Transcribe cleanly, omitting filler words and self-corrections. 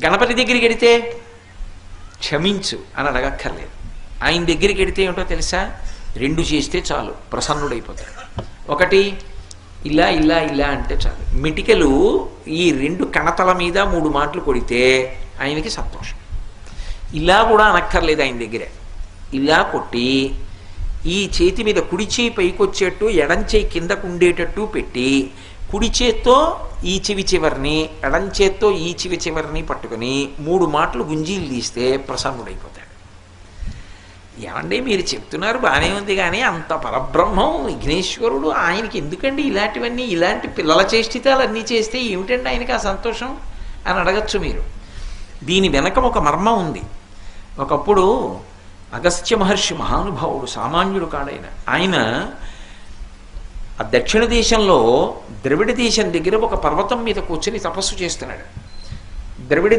గణపతి దగ్గరికి వెడితే క్షమించు అని అడగక్కర్లేదు. ఆయన దగ్గరికి వెడితే ఏమిటో తెలుసా, 2 చేస్తే చాలు, ప్రసన్నుడైపోతాడు. ఒకటి ఇలా ఇలా ఇలా అంటే చాలు. మిటికలు ఈ 2 కణతల మీద 3 మాటలు కొడితే ఆయనకి సంతోషం. ఇలా కూడా అనక్కర్లేదు ఆయన దగ్గరే. ఇలా కొట్టి ఈ చేతి మీద కుడి చేయి పైకొచ్చేట్టు ఎడం చేయి కిందకు ఉండేటట్టు పెట్టి కుడి చేత్తో ఈ చెవి చివరిని ఎడం చేత్తో ఈ చెవి చివరిని పట్టుకొని 3 మాటలు గుంజీలు తీస్తే ప్రసన్నుడైపోతాడు. ఏమండి మీరు చెప్తున్నారు బాగానే ఉంది, కానీ అంత పరబ్రహ్మం విఘ్నేశ్వరుడు, ఆయనకి ఎందుకండి ఇలాంటివన్నీ, ఇలాంటి పిల్లల చేష్టితాలు అన్నీ చేస్తే ఏమిటండి ఆయనకి ఆ సంతోషం అని అడగచ్చు మీరు. దీని వెనక ఒక మర్మం ఉంది. ఒకప్పుడు అగస్త్య మహర్షి మహానుభావుడు, సామాన్యుడు కాడైన ఆయన ఆ దక్షిణ దేశంలో ద్రవిడ దేశం దగ్గర ఒక పర్వతం మీద కూర్చొని తపస్సు చేస్తున్నాడు. ద్రవిడ